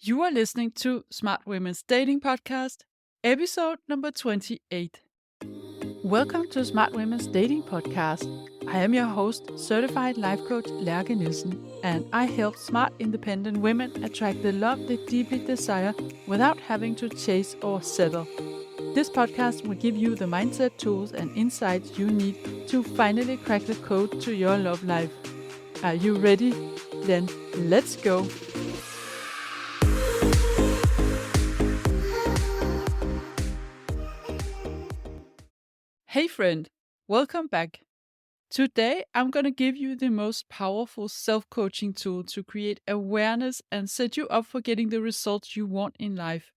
You are listening to Smart Women's Dating Podcast, episode number 28. Welcome to Smart Women's Dating Podcast. I am your host, certified life coach Lærke Nielsen, and I help smart, independent women attract the love they deeply desire without having to chase or settle. This podcast will give you the mindset tools and insights you need to finally crack the code to your love life. Are you ready? Then let's go. Hey friend, welcome back. Today I'm going to give you the most powerful self-coaching tool to create awareness and set you up for getting the results you want in life.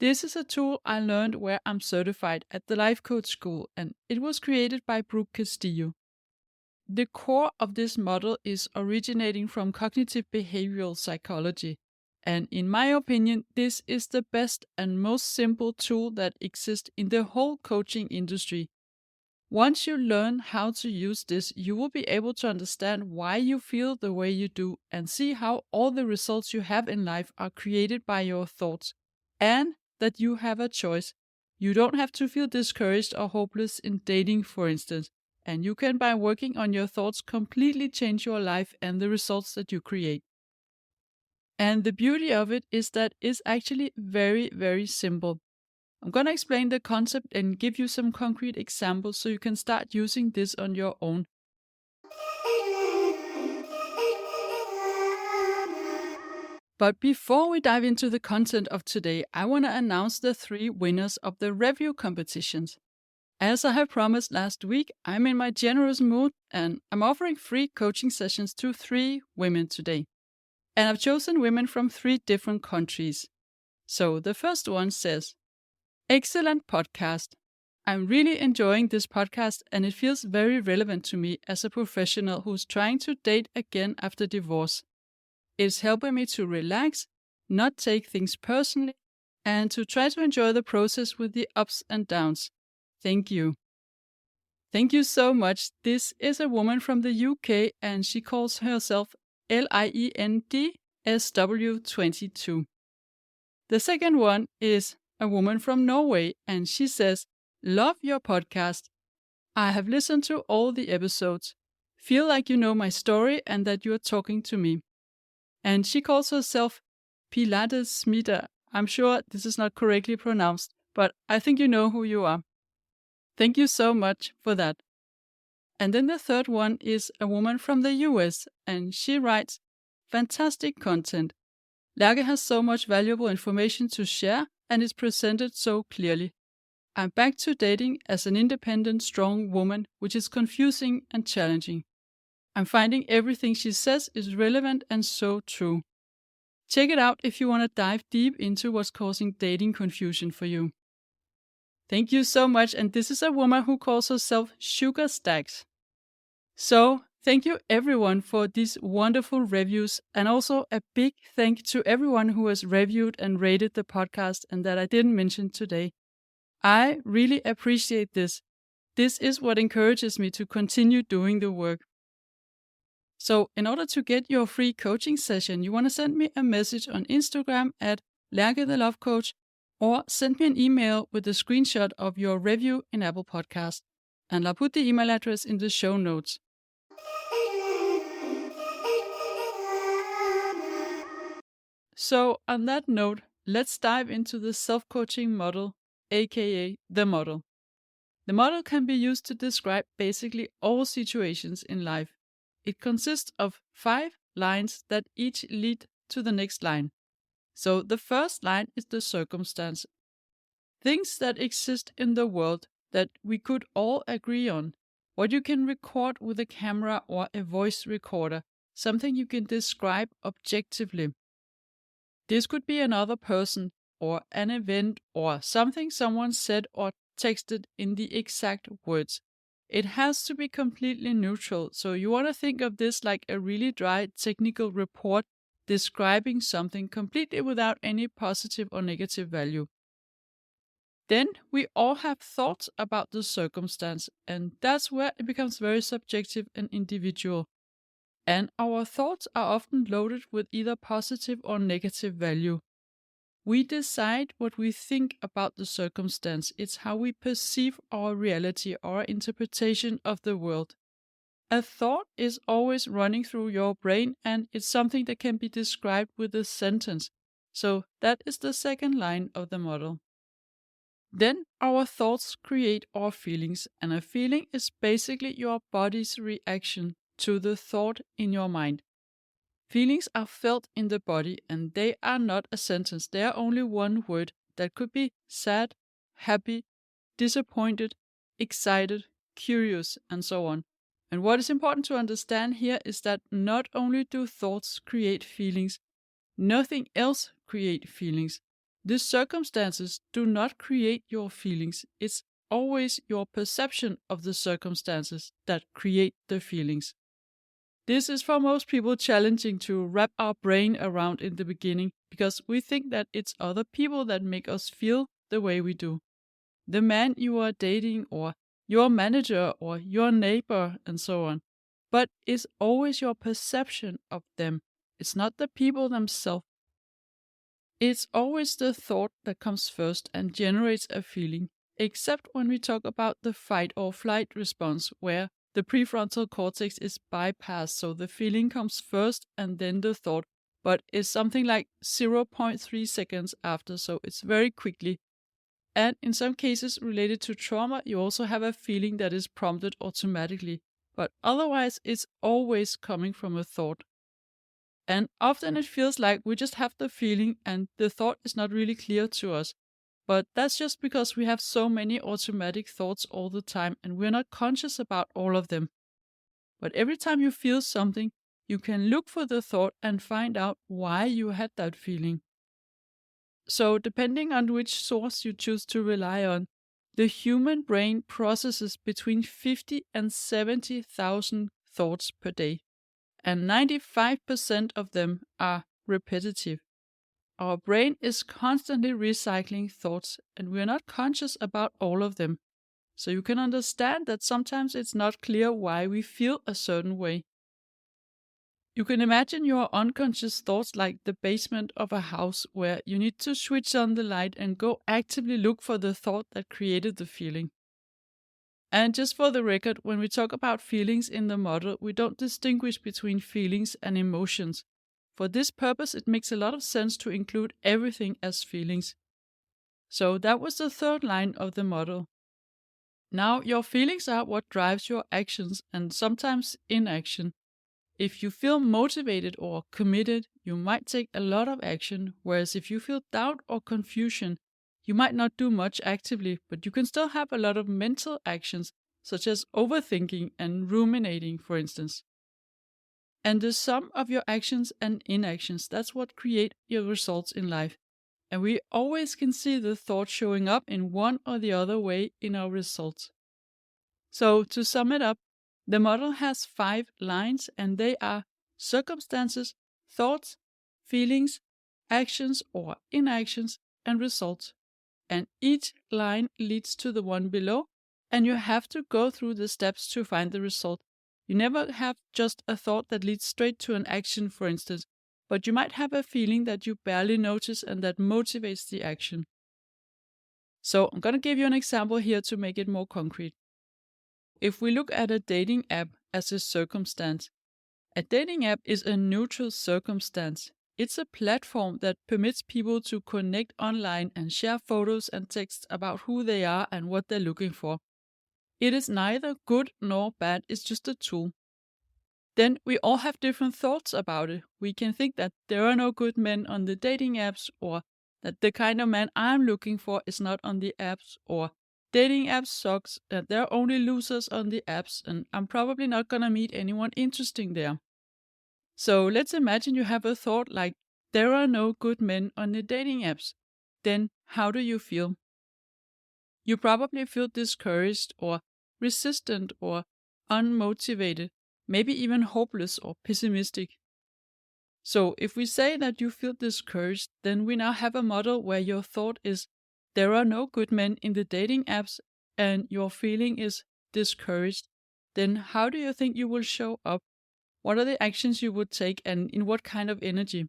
This is a tool I learned where I'm certified at the Life Coach School, and it was created by Brooke Castillo. The core of this model is originating from cognitive behavioral psychology, and in my opinion, this is the best and most simple tool that exists in the whole coaching industry. Once you learn how to use this, you will be able to understand why you feel the way you do and see how all the results you have in life are created by your thoughts, and that you have a choice. You don't have to feel discouraged or hopeless in dating, for instance, and you can, by working on your thoughts, completely change your life and the results that you create. And the beauty of it is that it's actually very, very simple. I'm going to explain the concept and give you some concrete examples so you can start using this on your own. But before we dive into the content of today, I want to announce the 3 winners of the review competitions. As I have promised last week, I'm in my generous mood and I'm offering free coaching sessions to 3 women today. And I've chosen women from 3 different countries. So the first one says, "Excellent podcast. I'm really enjoying this podcast and it feels very relevant to me as a professional who's trying to date again after divorce. It's helping me to relax, not take things personally, and to try to enjoy the process with the ups and downs. Thank you." Thank you so much. This is a woman from the UK and she calls herself LIENDSW22. The second one is a woman from Norway, and she says, "Love your podcast. I have listened to all the episodes. Feel like you know my story and that you are talking to me." And she calls herself Pilates Smita. I'm sure this is not correctly pronounced, but I think you know who you are. Thank you so much for that. And then the third one is a woman from the US, and she writes, "Fantastic content. Lærke has so much valuable information to share and is presented so clearly. I'm back to dating as an independent, strong woman, which is confusing and challenging. I'm finding everything she says is relevant and so true. Check it out if you want to dive deep into what's causing dating confusion for you." Thank you so much, and this is a woman who calls herself Sugar Stacks. So, thank you everyone for these wonderful reviews, and also a big thank to everyone who has reviewed and rated the podcast and that I didn't mention today. I really appreciate this. This is what encourages me to continue doing the work. So, in order to get your free coaching session, you want to send me a message on Instagram at Lærke the Love Coach, or send me an email with a screenshot of your review in Apple Podcast, and I'll put the email address in the show notes. So, on that note, let's dive into the self-coaching model, aka the model. The model can be used to describe basically all situations in life. It consists of 5 lines that each lead to the next line. So the first line is the circumstance. Things that exist in the world that we could all agree on. What you can record with a camera or a voice recorder. Something you can describe objectively. This could be another person, or an event, or something someone said or texted in the exact words. It has to be completely neutral, so you want to think of this like a really dry technical report describing something completely without any positive or negative value. Then we all have thoughts about the circumstance, and that's where it becomes very subjective and individual. And our thoughts are often loaded with either positive or negative value. We decide what we think about the circumstance. It's how we perceive our reality, our interpretation of the world. A thought is always running through your brain, and it's something that can be described with a sentence. So that is the second line of the model. Then our thoughts create our feelings, and a feeling is basically your body's reaction to the thought in your mind. Feelings are felt in the body, and they are not a sentence. They are only one word that could be sad, happy, disappointed, excited, curious, and so on. And what is important to understand here is that not only do thoughts create feelings, nothing else creates feelings. The circumstances do not create your feelings. It's always your perception of the circumstances that create the feelings. This is for most people challenging to wrap our brain around in the beginning because we think that it's other people that make us feel the way we do. The man you are dating, or your manager, or your neighbor, and so on. But it's always your perception of them. It's not the people themselves. It's always the thought that comes first and generates a feeling, except when we talk about the fight or flight response, where the prefrontal cortex is bypassed, so the feeling comes first and then the thought, but it's something like 0.3 seconds after, so it's very quickly. And in some cases related to trauma, you also have a feeling that is prompted automatically, but otherwise it's always coming from a thought. And often it feels like we just have the feeling and the thought is not really clear to us. But that's just because we have so many automatic thoughts all the time and we're not conscious about all of them. But every time you feel something, you can look for the thought and find out why you had that feeling. So, depending on which source you choose to rely on, the human brain processes between 50 and 70,000 thoughts per day, and 95% of them are repetitive. Our brain is constantly recycling thoughts, and we are not conscious about all of them. So you can understand that sometimes it's not clear why we feel a certain way. You can imagine your unconscious thoughts like the basement of a house where you need to switch on the light and go actively look for the thought that created the feeling. And just for the record, when we talk about feelings in the model, we don't distinguish between feelings and emotions. For this purpose, it makes a lot of sense to include everything as feelings. So that was the third line of the model. Now, your feelings are what drives your actions and sometimes inaction. If you feel motivated or committed, you might take a lot of action, whereas if you feel doubt or confusion, you might not do much actively, but you can still have a lot of mental actions, such as overthinking and ruminating, for instance. And the sum of your actions and inactions, that's what create your results in life. And we always can see the thought showing up in one or the other way in our results. So, to sum it up, the model has 5 lines, and they are circumstances, thoughts, feelings, actions or inactions, and results. And each line leads to the one below, and you have to go through the steps to find the result. You never have just a thought that leads straight to an action, for instance, but you might have a feeling that you barely notice and that motivates the action. So I'm going to give you an example here to make it more concrete. If we look at a dating app as a circumstance, a dating app is a neutral circumstance. It's a platform that permits people to connect online and share photos and texts about who they are and what they're looking for. It is neither good nor bad, it's just a tool. Then we all have different thoughts about it. We can think that there are no good men on the dating apps, or that the kind of man I'm looking for is not on the apps, or dating apps sucks, that there are only losers on the apps, and I'm probably not gonna meet anyone interesting there. So let's imagine you have a thought like, there are no good men on the dating apps. Then how do you feel? You probably feel discouraged or resistant or unmotivated, maybe even hopeless or pessimistic. So if we say that you feel discouraged, then we now have a model where your thought is, there are no good men in the dating apps, and your feeling is discouraged. Then how do you think you will show up? What are the actions you would take, and in what kind of energy?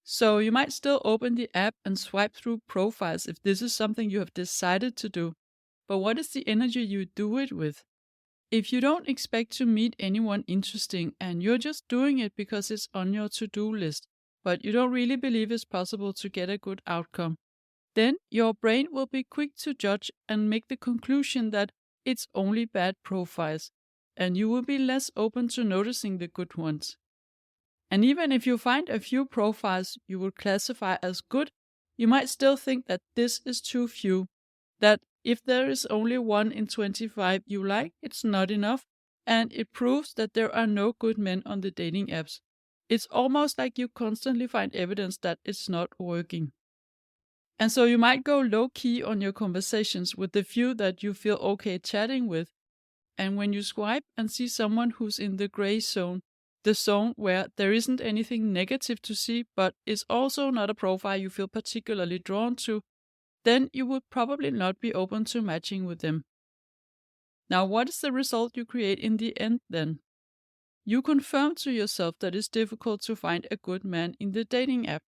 So you might still open the app and swipe through profiles if this is something you have decided to do. But what is the energy you do it with? If you don't expect to meet anyone interesting and you're just doing it because it's on your to-do list, but you don't really believe it's possible to get a good outcome, then your brain will be quick to judge and make the conclusion that it's only bad profiles, and you will be less open to noticing the good ones. And even if you find a few profiles you would classify as good, you might still think that this is too few, that if there is only 1 in 25 you like, it's not enough, and it proves that there are no good men on the dating apps. It's almost like you constantly find evidence that it's not working. And so you might go low-key on your conversations with the few that you feel okay chatting with, and when you swipe and see someone who's in the gray zone, the zone where there isn't anything negative to see, but is also not a profile you feel particularly drawn to, then you would probably not be open to matching with them. Now, what is the result you create in the end then? You confirm to yourself that it's difficult to find a good man in the dating app.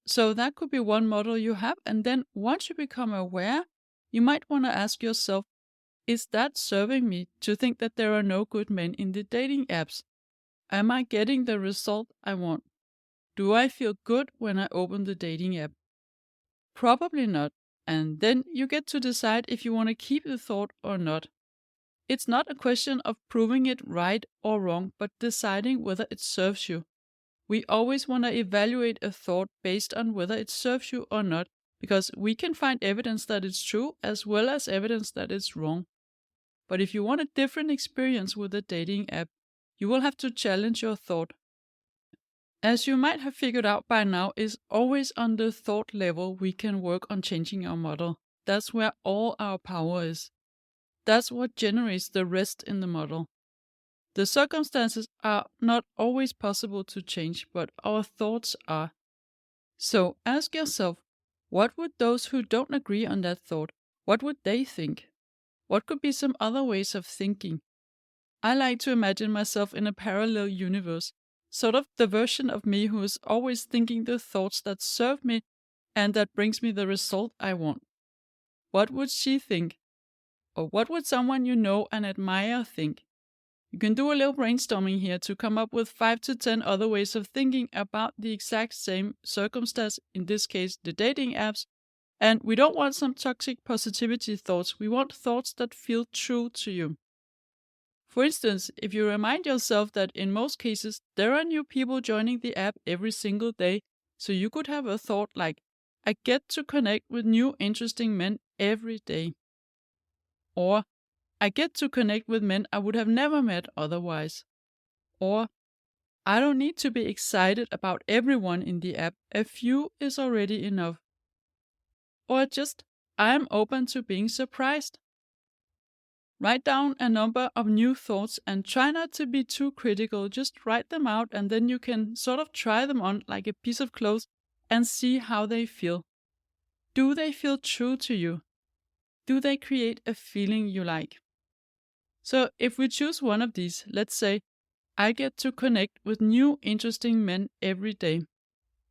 So that could be one model you have, and then once you become aware, you might want to ask yourself, is that serving me to think that there are no good men in the dating apps? Am I getting the result I want? Do I feel good when I open the dating app? Probably not, and then you get to decide if you want to keep the thought or not. It's not a question of proving it right or wrong, but deciding whether it serves you. We always want to evaluate a thought based on whether it serves you or not, because we can find evidence that it's true as well as evidence that it's wrong. But if you want a different experience with a dating app, you will have to challenge your thought. As you might have figured out by now, it's always on the thought level we can work on changing our model. That's where all our power is. That's what generates the rest in the model. The circumstances are not always possible to change, but our thoughts are. So ask yourself, what would those who don't agree on that thought, what would they think? What could be some other ways of thinking? I like to imagine myself in a parallel universe, sort of the version of me who is always thinking the thoughts that serve me and that brings me the result I want. What would she think? Or what would someone you know and admire think? You can do a little brainstorming here to come up with 5 to 10 other ways of thinking about the exact same circumstance, in this case the dating apps. And we don't want some toxic positivity thoughts, we want thoughts that feel true to you. For instance, if you remind yourself that in most cases there are new people joining the app every single day, so you could have a thought like, I get to connect with new interesting men every day. Or, I get to connect with men I would have never met otherwise. Or, I don't need to be excited about everyone in the app, a few is already enough. Or just, I'm open to being surprised. Write down a number of new thoughts and try not to be too critical, just write them out and then you can sort of try them on like a piece of clothes and see how they feel. Do they feel true to you? Do they create a feeling you like? So if we choose one of these, let's say, I get to connect with new interesting men every day,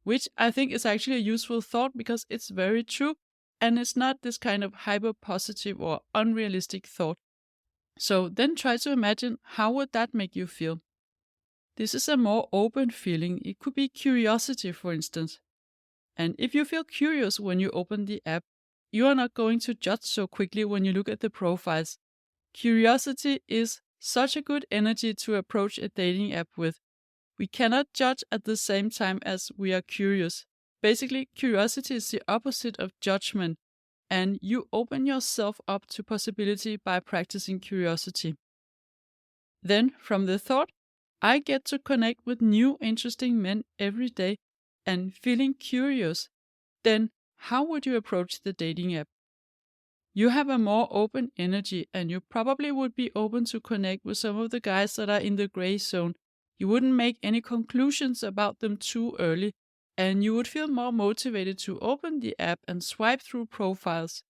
which I think is actually a useful thought because it's very true and it's not this kind of hyper positive or unrealistic thought. So then try to imagine how would that make you feel. This is a more open feeling. It could be curiosity, for instance. And if you feel curious when you open the app, you are not going to judge so quickly when you look at the profiles. Curiosity is such a good energy to approach a dating app with. We cannot judge at the same time as we are curious. Basically, curiosity is the opposite of judgment, and you open yourself up to possibility by practicing curiosity. Then, from the thought, I get to connect with new interesting men every day and feeling curious, then how would you approach the dating app? You have a more open energy and you probably would be open to connect with some of the guys that are in the gray zone. You wouldn't make any conclusions about them too early and you would feel more motivated to open the app and swipe through profiles.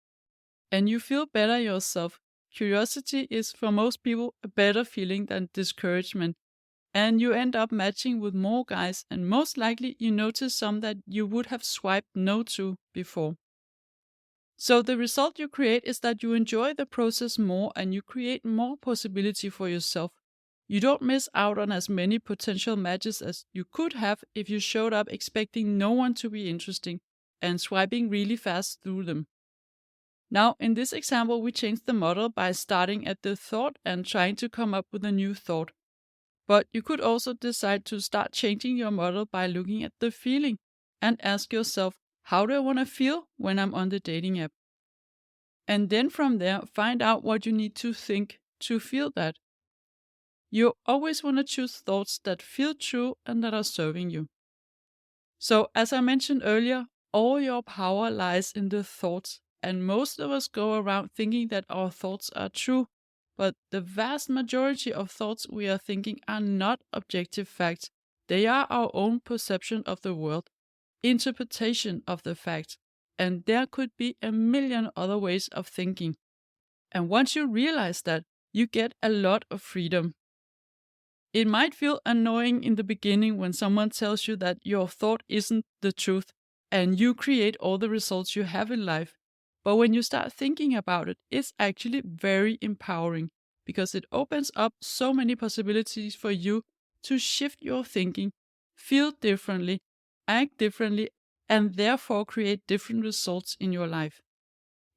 And you feel better yourself. Curiosity is for most people a better feeling than discouragement. and you end up matching with more guys, and most likely you notice some that you would have swiped no to before. So the result you create is that you enjoy the process more and you create more possibility for yourself. You don't miss out on as many potential matches as you could have if you showed up expecting no one to be interesting and swiping really fast through them. Now, in this example, we changed the model by starting at the thought and trying to come up with a new thought. But you could also decide to start changing your model by looking at the feeling and ask yourself, how do I want to feel when I'm on the dating app? And then from there, find out what you need to think to feel that. You always want to choose thoughts that feel true and that are serving you. So, as I mentioned earlier, all your power lies in the thoughts, and most of us go around thinking that our thoughts are true, but the vast majority of thoughts we are thinking are not objective facts. They are our own perception of the world, interpretation of the facts, and there could be a million other ways of thinking. And once you realize that, you get a lot of freedom. It might feel annoying in the beginning when someone tells you that your thought isn't the truth and you create all the results you have in life. But when you start thinking about it, it's actually very empowering because it opens up so many possibilities for you to shift your thinking, feel differently, act differently, and therefore create different results in your life.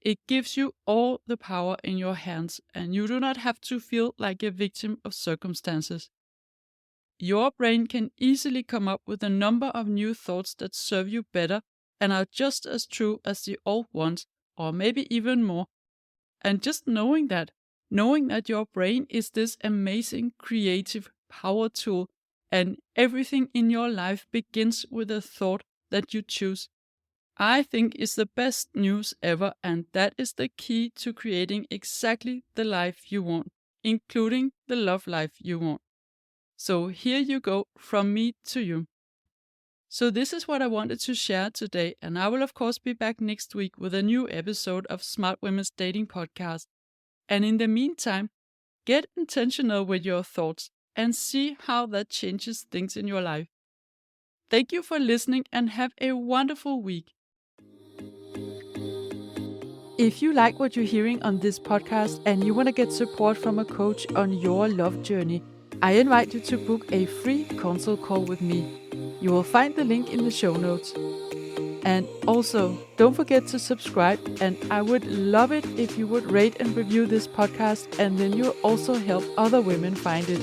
It gives you all the power in your hands, and you do not have to feel like a victim of circumstances. Your brain can easily come up with a number of new thoughts that serve you better and are just as true as the old ones, or maybe even more. And just knowing that your brain is this amazing creative power tool, and everything in your life begins with a thought that you choose, I think is the best news ever, and that is the key to creating exactly the life you want, including the love life you want. So here you go, from me to you. So this is what I wanted to share today, and I will of course be back next week with a new episode of Smart Women's Dating Podcast. And in the meantime, get intentional with your thoughts and see how that changes things in your life. Thank you for listening and have a wonderful week. If you like what you're hearing on this podcast and you want to get support from a coach on your love journey, I invite you to book a free consult call with me. You will find the link in the show notes. And also, don't forget to subscribe, and I would love it if you would rate and review this podcast, and then you'll also help other women find it.